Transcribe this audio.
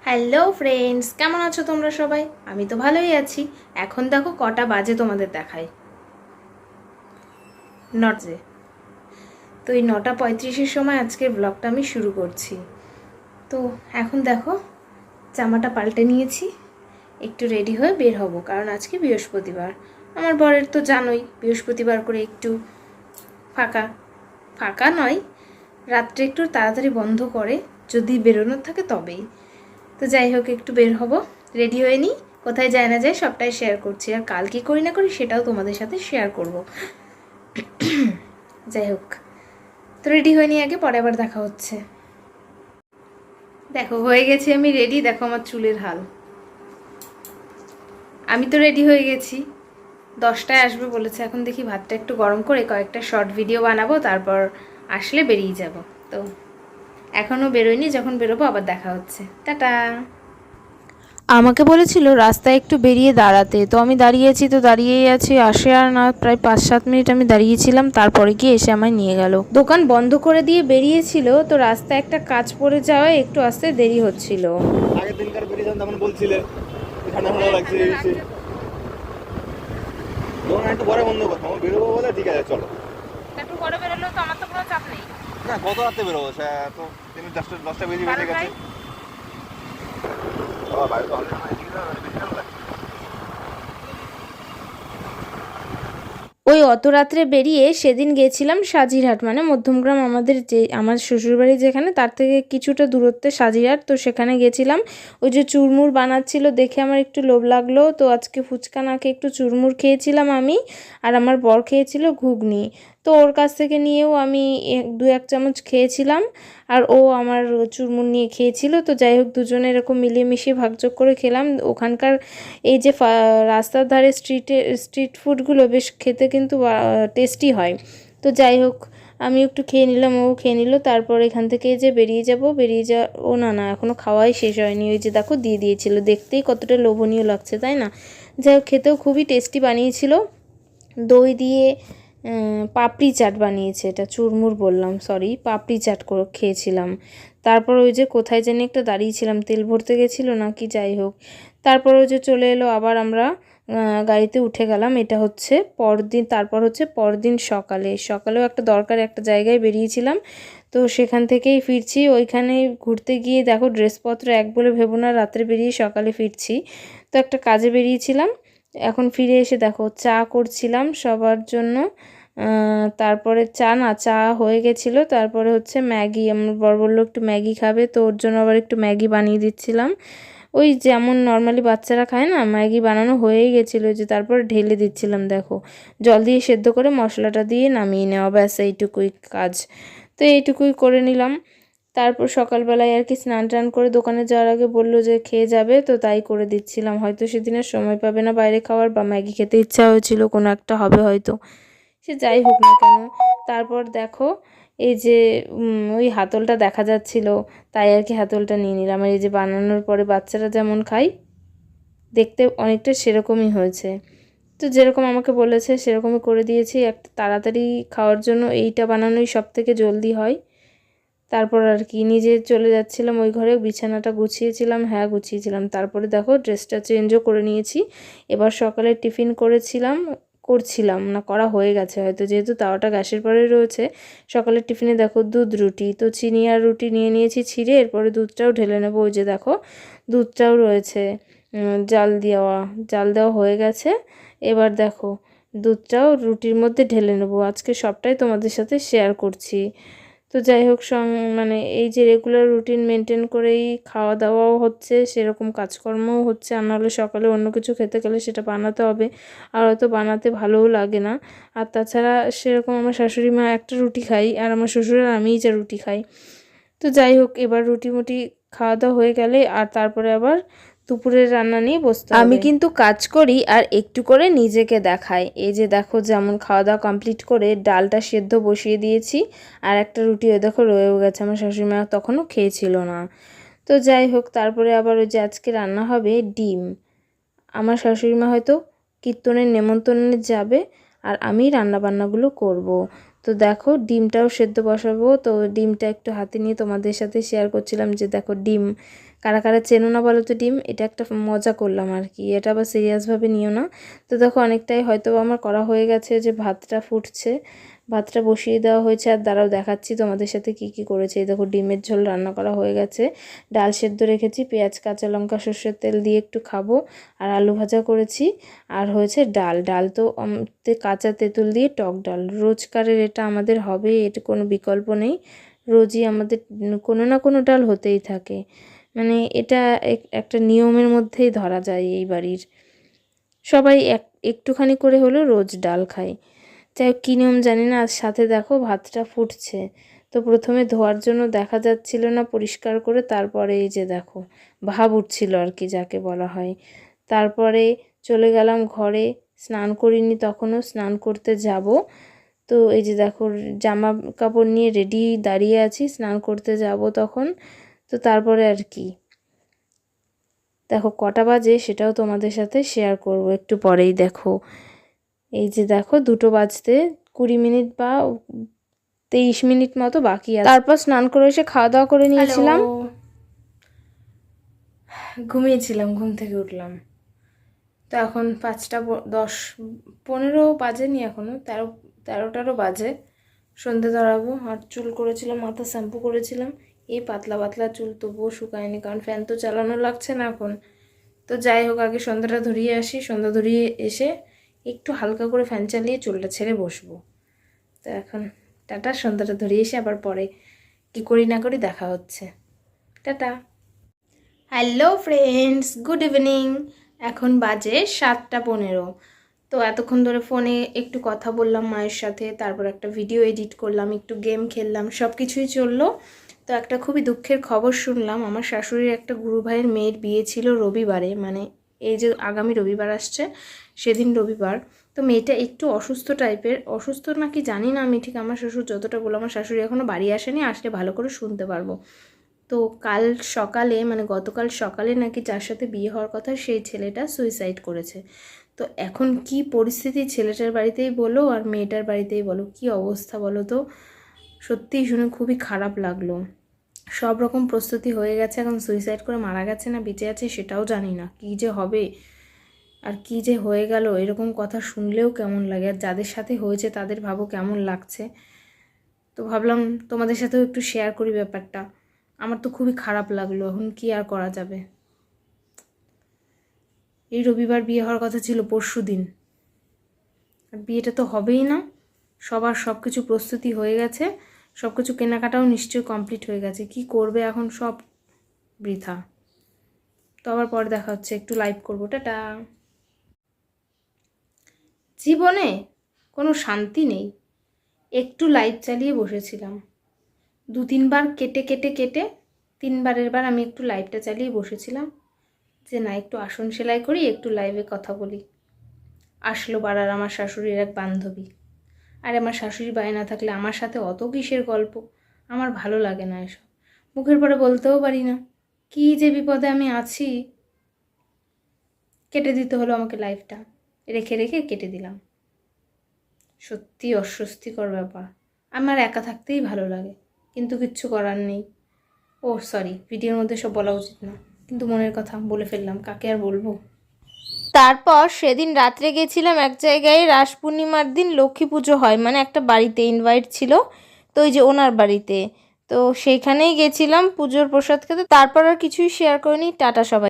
Hello friends, কেমন আছো তোমরা সবাই? আমি তো ভালোই আছি। এখন দেখো কটা বাজে তোমাদের দেখাই। নটে তো এই 9:35-এর সময় আজকের ব্লগটা আমি শুরু করছি। তো এখন দেখো জামাটা পাল্টে নিয়েছি, একটু রেডি হয়ে বের হব, কারণ আজকে বৃহস্পতিবার। আমার বরের তো জানোই বৃহস্পতিবার করে একটু ফাঁকা ফাঁকা নয়, রাত্রে একটু তাড়াতাড়ি বন্ধ করে, যদি বেরোনোর থাকে তবেই। তো যাই হোক, একটু বের হব, রেডি হয়ে নিই। কোথায় যায় না যায় সবটাই শেয়ার করছি, আর কাল কী করি না করি সেটাও তোমাদের সাথে শেয়ার করব। যাই হোক, তো রেডি হয়ে নিয়ে আগে, পরে আবার দেখা হচ্ছে। দেখো হয়ে গেছি আমি রেডি, দেখো আমার চুলের হাল। আমি তো রেডি হয়ে গেছি, 10টায় আসবে বলেছে। এখন দেখি ভাতটা একটু গরম করে কয়েকটা শর্ট ভিডিও বানাবো, তারপর আসলে বেরিয়ে যাব। তো এখনও বেরোয়নি, যখন বেরোবো আবার দেখা হচ্ছে। টাটা। আমাকে বলেছিল রাস্তায় একটু বেরিয়ে দাঁড়াতে, তো আমি দাঁড়িয়েছি, তো দাঁড়িয়েই আছি, আসে আর না। প্রায় 5-7 মিনিট আমি দাঁড়িয়েছিলাম, তারপরে গিয়ে এসে আমায় নিয়ে গেল। দোকান বন্ধ করে দিয়ে বেরিয়েছিল, তো রাস্তায় একটা কাজ পড়ে যাওয়ায় একটু আসতে দেরি হচ্ছিল। আগের দিনকার বেরিয়েছেন তখন বলছিলে ঠান্ডা ঠান্ডা লাগছে বেশি। দোকান একটু পরে বন্ধ করতাম, আমার বেরোবো বলে ঠিক আছে চলো। একটু পরে বেরোলেও তো আমার তো কোনো চাপ নেই। না কত রাতে বেরোবো, সে তো 10টা বেজে গেছে। বাইরে তো অনেক ওই অত রাত্রে বেরিয়ে সেদিন গেছিলাম সাজিরহাট, মানে মধ্যমগ্রাম, আমাদের যে আমার শ্বশুরবাড়ি যেখানে, তার থেকে কিছুটা দূরত্বে সাজিরহাট। তো সেখানে গেছিলাম, ওই যে চুরমুর বানাচ্ছিল দেখে আমার একটু লোভ লাগলো, তো আজকে ফুচকা না খেয়ে একটু চুরমুর খেয়েছিলাম আমি, আর আমার বর খেয়েছিল ঘুগনি। তো ওর কাছ থেকে নিয়েও আমি 2-1 চামচ খেয়েছিলাম, আর ও আমার চুরমুর নিয়ে খেয়েছিল। তো যাই হোক, দুজনে এরকম মিলিয়ে মিশিয়ে ভাগযোগ করে খেলাম। ওখানকার এই যে রাস্তার ধারে স্ট্রিট ফুডগুলো বেশ খেতে কিন্তু টেস্টি হয়। তো যাই হোক, আমি একটু খেয়ে নিলাম, ও খেয়ে নিল। তারপর এখান থেকে যে বেরিয়ে যা, ও না না, এখনও খাওয়াই শেষ হয়নি। ওই যে দেখো দিয়ে দিয়েছিল, দেখতেই কতটা লোভনীয় লাগছে, তাই না? যাই হোক, খেতেও খুবই টেস্টি বানিয়েছিল। দই দিয়ে পাপড়ি চাট বানিয়েছে, এটা চুরমুর বললাম, সরি, পাপড়ি চাট করে খেয়েছিলাম। তারপর ওই যে কোথায় জানি একটা দাঁড়িয়েছিলাম, তেল ভরতে গেছিলো নাকি, যাই হোক। তারপর ওই যে চলে এলো, আবার আমরা গাড়িতে উঠে গেলাম। এটা হচ্ছে পরদিন, তারপর হচ্ছে পরদিন সকালেও একটা দরকার একটা জায়গায় বেরিয়েছিলাম, তো সেখান থেকেই ফিরছি। ওইখানে ঘুরতে গিয়ে দেখো ড্রেসপত্র এক বলে ভেবো না, রাত্রে বেরিয়ে সকালে ফিরছি। তো একটা কাজে বেরিয়েছিলাম, এখন ফিরে এসে দেখো চা করছিলাম সবার জন্য। তারপরে চা হয়ে গেছিলো। তারপরে হচ্ছে ম্যাগি, আমার বর বললো একটু ম্যাগি খাবে, তো ওর জন্য আবার একটু ম্যাগি বানিয়ে দিচ্ছিলাম। ওই যেমন নর্মালি বাচ্চারা খায় না, ম্যাগি বানানো হয়েই গেছিলো, যে তারপর ঢেলে দিচ্ছিলাম। দেখো জল দিয়ে সেদ্ধ করে মশলাটা দিয়ে নামিয়ে নেওয়া, ব্যাস এইটুকুই কাজ। তো এইটুকুই করে নিলাম। তারপর সকালবেলায় আর কি স্নান টান করে দোকানে যাওয়ার আগে বললো যে খেয়ে যাবে, তো তাই করে দিচ্ছিলাম। হয়তো সেদিনের সময় পাবে না বাইরে খাওয়ার, বা ম্যাগি খেতে ইচ্ছা হয়েছিল, কোনো একটা হবে হয়তো, সে যাই হোক না কেন। তারপর দেখো এই যে ওই হাতলটা দেখা যাচ্ছিল, তাই আর কি হাতলটা নিয়ে নিলাম। আর এই যে বানানোর পরে বাচ্চারা যেমন খায়, দেখতে অনেকটা সেরকমই হয়েছে। তো যেরকম আমাকে বলেছে সেরকমই করে দিয়েছি। একটা তাড়াতাড়ি খাওয়ার জন্য এইটা বানানোই সবথেকে জলদি হয়। তারপর আর কি নিজে চলে যাচ্ছিলাম ওই ঘরে, বিছানাটা গুছিয়েছিলাম, হ্যাঁ গুছিয়েছিলাম। তারপরে দেখো ড্রেসটা চেঞ্জও করে নিয়েছি। এবার সকালে টিফিন করছিলাম না, করা হয়ে গেছে হয়তো, যেহেতু তাওয়াটা গ্যাসের পরে রয়েছে। সকালের টিফিনে দেখো দুধ রুটি, তো চিনি আর রুটি নিয়ে নিয়েছি ছিঁড়ে, এরপরে দুধটাও ঢেলে নেবো। ওই যে দেখো দুধটাও রয়েছে, জাল দেওয়া হয়ে গেছে। এবার দেখো দুধটাও রুটির মধ্যে ঢেলে নেবো। আজকে সবটাই তোমাদের সাথে শেয়ার করছি। তো যাই হোক, মানে এই যে রেগুলার রুটিন মেনটেন করেই খাওয়া দাওয়াও হচ্ছে, সেরকম কাজকর্মও হচ্ছে। আর নাহলে সকালে অন্য কিছু খেতে গেলে সেটা বানাতে হবে, আর হয়তো বানাতে ভালোও লাগে না। আর তাছাড়া সেরকম আমার শাশুড়ি মা একটা রুটি খাই, আর আমার শ্বশুর আর আমিই যা রুটি খাই। তো যাই হোক, এবার রুটি মুটি খাওয়া দাওয়া হয়ে গেলে আর তারপরে আবার দুপুরের রান্না নিয়ে বসতে হবে। আমি কিন্তু কাজ করি আর একটু করে নিজেকে দেখাই। এই যে দেখো, যেমন খাওয়া দাওয়া কমপ্লিট করে ডালটা সেদ্ধ বসিয়ে দিয়েছি, আর একটা রুটি ওই দেখো রয়েও গেছে, আমার শাশুড়িমা তখনও খেয়েছিল না। তো যাই হোক, তারপরে আবার ওই যে আজকে রান্না হবে ডিম। আমার শাশুড়িমা হয়তো কীর্তনের নেমন্তন্নে যাবে, আর আমি রান্নাবান্নাগুলো করব। তো দেখো ডিমটাও সেদ্ধ বসাবো, তো ডিমটা একটু হাতে নিয়ে তোমাদের সাথে শেয়ার করছিলাম, যে দেখো ডিম কারা কারা চেনো না বলো তো ডিম, এটা একটা মজা করলাম আর কি, এটা আবার সিরিয়াসভাবে নিও না। তো দেখো অনেকটাই হয়তো আমার করা হয়ে গেছে, যে ভাতটা ফুটছে, ভাতটা বসিয়ে দেওয়া হয়েছে। আর দাঁড়াও দেখাচ্ছি তোমাদের সাথে কি কি করেছে। এই দেখো ডিমের ঝোল রান্না করা হয়ে গেছে, ডাল সেদ্ধ রেখেছি, পেঁয়াজ কাঁচা লঙ্কা সর্ষের তেল দিয়ে একটু খাবো, আর আলু ভাজা করেছি, আর হয়েছে ডাল। ডাল তো কাঁচা তেঁতুল দিয়ে টক ডাল, রোজকারের এটা আমাদের হবে, এটা কোনো বিকল্প নেই, রোজই আমাদের কোনো না কোনো ডাল হতেই থাকে, মানে এটা একটা নিয়মের মধ্যেই ধরা যায়। এই বাড়ির সবাই একটুখানি করে হলেও রোজ ডাল খায়। যাই হোক কী নিয়ম জানি না। আর সাথে দেখো ভাতটা ফুটছে, তো প্রথমে ধোয়ার জন্য দেখা যাচ্ছিল না পরিষ্কার করে, তারপরে এই যে দেখো ভাব উঠছিল আর কি যাকে বলা হয়। তারপরে চলে গেলাম ঘরে, স্নান করিনি তখনও, স্নান করতে যাব। তো এই যে দেখো জামা কাপড় নিয়ে রেডি দাঁড়িয়ে আছি, স্নান করতে যাব তখন। তো তারপরে আর কি দেখো কটা বাজে সেটাও তোমাদের সাথে শেয়ার করব একটু পরেই। দেখো এই যে দেখো 2টো বাজতে 20 মিনিট বা 23 মিনিট মতো বাকি আছে। তারপর স্নান করে এসে খাওয়া দাওয়া করে নিয়েছিলাম, ঘুমিয়েছিলাম, ঘুম থেকে উঠলাম। তো এখন 5টা 10 15 বাজেনি, এখনও 13টারও বাজে, সন্ধে ধরাবো। আর চুল করেছিলাম, মাথা শ্যাম্পু করেছিলাম, এই পাতলা পাতলা চুল তবুও শুকায়নি, কারণ ফ্যান তো চালানো লাগছে না এখন। তো যাই হোক আগে সন্ধ্যাটা ধরিয়ে আসি, সন্ধ্যা ধরিয়ে এসে একটু হালকা করে ফ্যান চালিয়ে চুলটা ছেড়ে বসবো। তো এখন টাটা, সন্ধ্যাটা ধরিয়ে এসে আবার পরে কী করি না করি দেখা হচ্ছে, tata. Hello friends, good evening. এখন বাজে 7টা 15। তো এতক্ষণ ধরে ফোনে একটু কথা বললাম মায়ের সাথে, তারপর একটা ভিডিও এডিট করলাম, একটু গেম খেললাম, সব কিছুই চললো। তো একটা খুবই দুঃখের খবর শুনলাম, আমার শাশুড়ির একটা গুরু ভাইয়ের মেয়ের বিয়ে ছিল রবিবারে, মানে এই যে আগামী রবিবার আসছে সেদিন রবিবার। তো মেয়েটা একটু অসুস্থ টাইপের, অসুস্থ নাকি জানি না আমি ঠিক, আমার শ্বশুর যতটা বললো, আমার শাশুড়ি এখনও বাড়ি আসেনি, আসলে ভালো করে শুনতে পারবো। তো কাল সকালে মানে গতকাল সকালে নাকি যার সাথে বিয়ে হওয়ার কথা সেই ছেলেটা সুইসাইড করেছে। তো এখন কি পরিস্থিতি, ছেলেটার বাড়িতেই বলো আর মেয়েটার বাড়িতেই বলো, কি অবস্থা বলো তো। সত্যিই শুনে খুবই খারাপ লাগলো। সব রকম প্রস্তুতি হয়ে গেছে, এখন সুইসাইড করে মারা গেছে না বেঁচে আছে সেটাও জানি না, কী যে হবে আর কী যে হয়ে গেল, এরকম কথা শুনলেও কেমন লাগে, আর যাদের সাথে হয়েছে তাদের ভাবো কেমন লাগছে। তো ভাবলাম তোমাদের সাথেও একটু শেয়ার করি ব্যাপারটা, আমার তো খুবই খারাপ লাগলো। এখন কি আর করা যাবে, এই রবিবার বিয়ে হওয়ার কথা ছিল পরশুদিন, আর বিয়েটা তো হবেই না। সবার সব কিছু প্রস্তুতি হয়ে গেছে, সব কিছু কেনাকাটাও নিশ্চয়ই কমপ্লিট হয়ে গেছে, কি করবে এখন, সব বৃথা। তো আবার পরে দেখা হচ্ছে, একটু লাইভ করবো, টাটা। জীবনে কোনো শান্তি নেই, একটু লাইভ চালিয়ে বসেছিলাম, 2-3বার কেটে কেটে কেটে 3বারের বার আমি একটু লাইভটা চালিয়ে বসেছিলাম, যে না একটু আসন সেলাই করি, একটু লাইভে কথা বলি। আসলো পাড়ার আমার শাশুড়ির এক বান্ধবী, আর আমার শাশুড়ি বায়না থাকলে আমার সাথে অত কিসের গল্প, আমার ভালো লাগে না এসব, মুখের পরে বলতেও পারি না, কী যে বিপদে আমি আছি। কেটে দিতে হলো আমাকে লাইভটা, রেখে রেখে কেটে দিলাম। সত্যি অস্বস্তিকর ব্যাপার, আমার একা থাকতেই ভালো লাগে, কিন্তু কিচ্ছু করার নেই। ও সরি, ভিডিওর মধ্যে সব বলা উচিত না, কিন্তু মনের কথা বলে ফেললাম, কাকে আর বলবো। তারপর সেদিন রাত্রে গেছিলাম এক জায়গায়, রাস পূর্ণিমার দিন লক্ষ্মী পুজো হয়, মানে একটা বাড়িতে ইনভাইট ছিল, তো ওই যে ওনার বাড়িতে, তো সেইখানেই গেছিলাম পুজোর প্রসাদ খেতে। তারপর আর কিছুই শেয়ার করিনি, টাটা সবাই।